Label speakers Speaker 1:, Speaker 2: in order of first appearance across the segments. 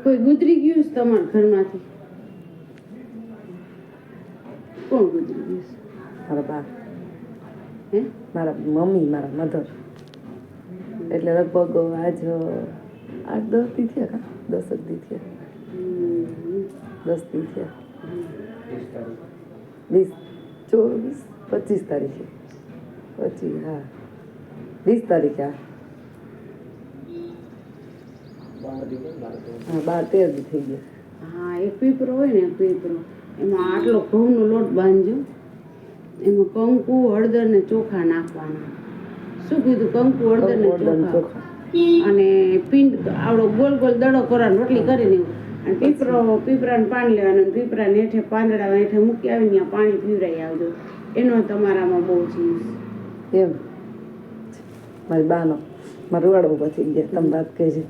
Speaker 1: કોઈ ગુજરી ગયું છે તમારા ઘરમાંથી? કોણ ગુજરી ગયું છે?
Speaker 2: મારા બા,
Speaker 1: હે?
Speaker 2: મારા મમ્મી, મારા મધર. એટલે લગભગ આજ 8-10 દી થયા કા 10 દી થયા. 10 દી થયા. 20, 24, 25 તારીખે. 25, હા 20 તારીખે. હા 12-13 દી થઈ ગયા.
Speaker 1: હા, એક પીપરો હોય ને, પીપરો એમાં આટલો ઘઉંનો લોટ બાંધજો, એમાં કંકુ, હળદર ને ચોખા નાખવાના. શું કીધું? કંકુ, હળદર ને ચોખા અને પિંડ આવડો ગોલ ગોલ દડો કરવાનો, રોટલી કરીને અને પીપરાને પાણી લેવાનું, પીપરાને હેઠે પાંદડા હેઠે મૂકી આવીને ત્યાં પાણી પીવરાઈ આવજો. એનો તમારામાં બહુ જીવ
Speaker 2: એમ. મારી બાનો મારું રૂવાડો ઊભા થઈ ગયા. તમે વાત કહેજો.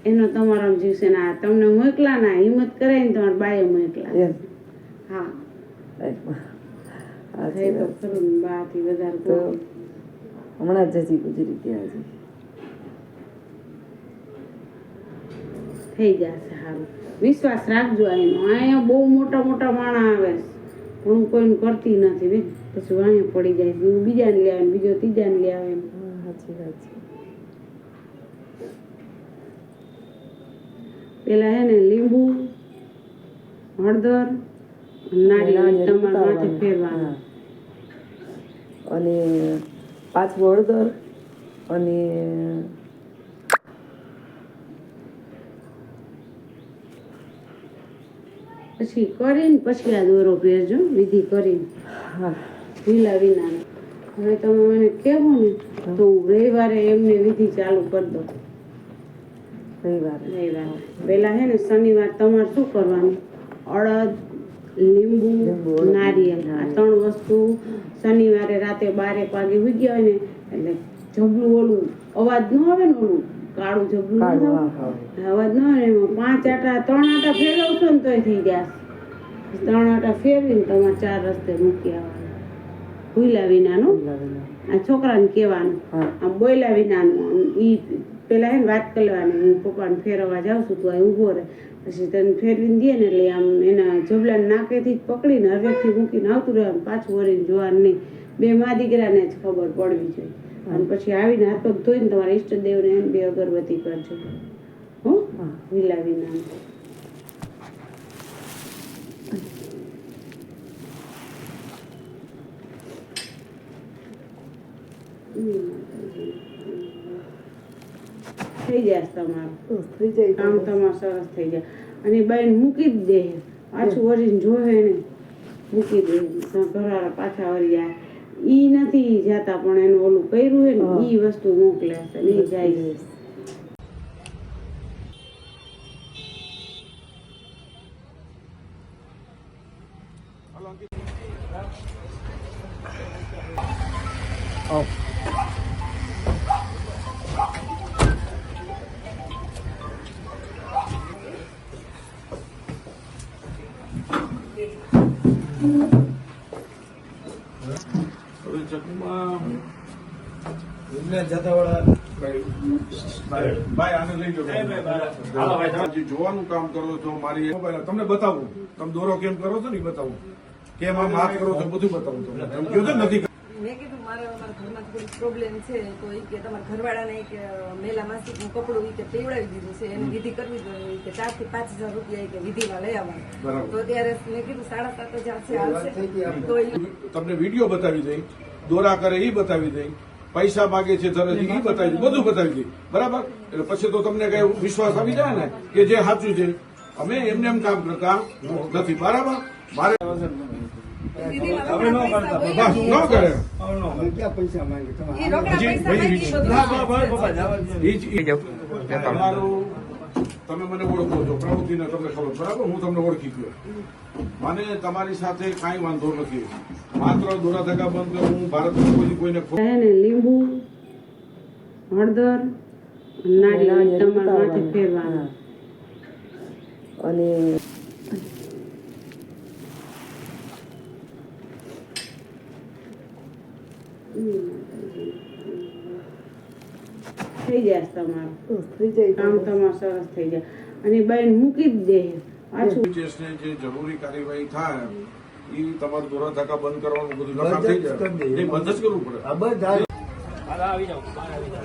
Speaker 1: એનો તમારામાં જીવ છે. ના તમને મોકલા ના હિંમત કરે ને તમારા બાએ મોકલા.
Speaker 2: એમ.
Speaker 1: હા
Speaker 2: હા
Speaker 1: થઈ તો ખરું ને, બાથી વધારે
Speaker 2: તો હમણાં જ હજી ગુજરી ગયા. હજી
Speaker 1: થઈ જશે સારું. વિશ્વાસ રાખજો એનો. અહીંયા બહુ મોટા મોટા માણા આવે છે, હું કોઈને કરતી નથી બેન. પછી અહીંયા પડી જાય, બીજાને લે આવે, બીજો ત્રીજાને લે આવે.
Speaker 2: સાચી વાત છે.
Speaker 1: પેલા હે ને લીંબુ, હળદર, નારિયેળ તમારા માથે ફેરવાનું.
Speaker 2: અને પાછું હળદર અને
Speaker 1: પછી કરીને પછી આ દોરો પહેરજો, વિધિ કરીને.
Speaker 2: હા
Speaker 1: ઢીલા વિનાનો. હવે તમે મને કહેવો ને તો હું રવિવારે એમને વિધિ ચાલુ કરી દઉં.
Speaker 2: રવિવારે
Speaker 1: પેલા હે ને શનિવાર તમારે શું કરવાનું? અડદ, લીંબુ, નારિયેળ, આ 3 વસ્તુ શનિવારે રાતે 12 વાગે ઉઈ ગયા હોય ને, એટલે જબલું ઓલું અવાજ ન આવે ને, ઓલું કાળું જબલું અવાજ ન આવે ને, એમાં 5 આટા 3 આટા ફેરવશો ને તોય થઈ જશે. 3 આટા ફેરવીને તમારે 4 રસ્તે મૂકી આવવાનું. ભૂલા વિનાનું. આ છોકરાને કહેવાનું, આમ બોયલા વિનાનું. ઈ પેલા હે ને વાત કરવાની, હું પપ્પાને ફેરવવા જાઉં છું, તું અહીં ઊભો રહે. પછી તને ફેરવીને દે ને એટલે આમ એના જબલાને નાકેથી પકડીને હવેથી મૂકીને આવતું રહેવાનું, પાછું વળીને જોવાનું નહીં. 2 મા દીકરાને જ ખબર પડવી જોઈએ. અને પછી આવીને હાથ પગ ધોઈને તમારા ઈષ્ટદેવને 2 અગરબત્તી કરજો. હો ભૂલા વિનાનું. થઈ જશે તમારું.
Speaker 2: થઈ જાય
Speaker 1: કામ તમારું સરસ થઈ જાય. અને બાઈને મૂકી જ દે, પાછું વળીને જોવે ને મૂકી દે. ઘરવાળા પાછા વળી જાય. ઈ નથી જતા પણ એનું ઓલું કર્યું હોય ને ઈ વસ્તુ મોકલે છે ને ઈ જાય.
Speaker 3: જોવાનું કામ કરો છો. મારી તમને બતાવું, તમે દોરો કેમ કરો છો ને બતાવું, કેમ આમ હાથ કરો છો, બધું બતાવું. તમને એમ કહ્યું છે નથી.
Speaker 2: મેં કીધું મારા ઘરમાં થોડી પ્રોબ્લેમ છે, તો એ કે તમારા ઘરવાળાને એક મેલા માસિકનું કપડું એ કે પીવડાવી દીધું છે, એની વિધિ કરવી જોઈએ કે 4 થી 5 હજાર રૂપિયા કે વિધિમાં લઈ આવવાનું. તો ત્યારે મેં કીધું 7,500 છે આવશે. તો
Speaker 3: તમને વિડીયો બતાવી દઈ, દોરા કરે એ બતાવી દઈ, પૈસા માગે છે ધરે એ બતાવી દઈ, બધું બતાવી દઈ. બરાબર? એટલે પછી તો તમને કઈ વિશ્વાસ આવી જાય ને કે જે સાચું છે. અમે એમને એમ કામ કરતા નથી. બરાબર? મારે તમે મને ઓળખો છો, પ્રવૃત્તિને તમને ખબર. બરાબર? હું તમને ઓળખી ગયો. મને તમારી સાથે કાંઈ વાંધો નથી. માત્ર દોરા ધગા બંધ હું ભારતમાં કોઈને
Speaker 1: લીંબુ, હળદર, નારિયેળ તમારા માથે ફેરવાનું.
Speaker 2: અને
Speaker 1: થઈ જશે તમારું. કામ તમારું સરસ થઈ જાય. અને બેન મૂકી જ દે પાછું.
Speaker 3: કેસને જે જરૂરી કાર્યવાહી થાય એ તમારે દોરા ધાકા બંધ કરવાનું બધું લખાણ થઈ જાય એ બંધ જ કરવું પડે.
Speaker 4: આવી જાઓ બહાર આવી જાઓ.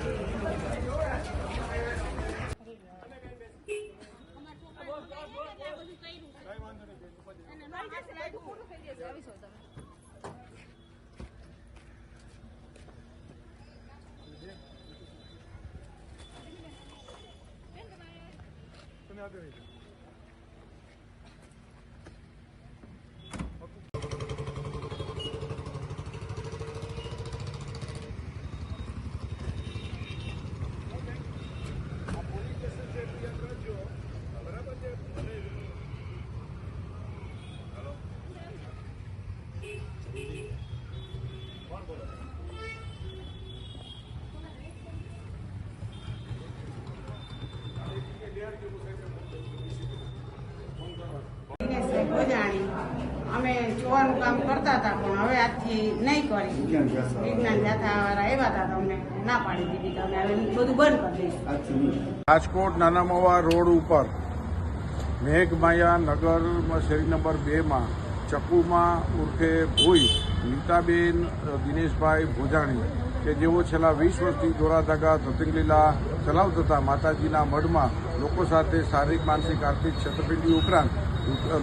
Speaker 1: અમે જોવાનું કામ કરતા હતા પણ હવે આજથી નહીં કરી. વિજ્ઞાન જાથા વાળા આવ્યા હતા તો અમને ના પાડી દીધી કે અમે હવે બધું બંધ કરી દઈશું.
Speaker 3: રાજકોટ નાના મવા રોડ ઉપર મેઘમાયા નગર શેરી નંબર 2 માં ચકુમાં ઉર્ફે ભૂઈ નીતાબેન દિનેશભાઈ ભોજાણી કે જેઓ છેલ્લા 20 વર્ષથી દોરા ધાગા ધતિંગ લીલા ચલાવતા હતા. માતાજીના મઢમાં લોકો સાથે શારીરિક માનસિક આર્થિક છેતરપિંડી ઉપરાંત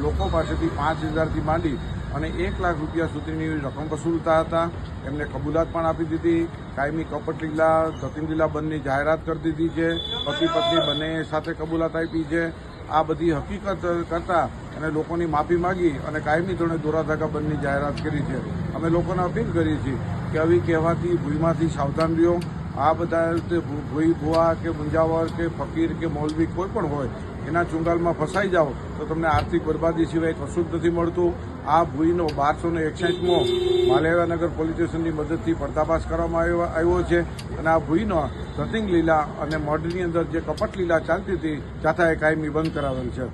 Speaker 3: લોકો પાસેથી 5,000થી માંડી અને 1 લાખ રૂપિયા સુધીની રકમ વસૂલતા હતા. એમને કબૂલાત પણ આપી દીધી. કાયમી કપટ લીલા ધતિંગ લીલા બંધની જાહેરાત કરી દીધી છે. પતિ પત્ની બંને સાથે કબૂલાત આપી છે. આ બધી હકીકત કરતા અને લોકોની માફી માંગી અને કાયમી ધોરણે દોરા ધાગા બંધની જાહેરાત કરી છે. અમે લોકોને અપીલ કરીએ છીએ કે આવી કહેવાથી ભૂઈમાંથી સાવધાન રહ્યો. આ બધા ભૂઈ ભુવા કે મુંજાવર કે ફકીર કે મૌલવી કોઈ પણ હોય એના ચુંગાલમાં ફસાઈ જાઓ તો તમને આર્થિક બરબાદી સિવાય કશું જ નથી મળતું. આ ભૂઈનો 1261મો માલેવાનગર પોલીસ સ્ટેશનની મદદથી પર્દાફાશ કરવામાં આવ્યો છે અને આ ભૂઈનો ધતિંગ લીલા અને મઢની અંદર જે કપટ લીલા ચાલતી હતી જાથાએ કાયમી બંધ કરાવેલ છે.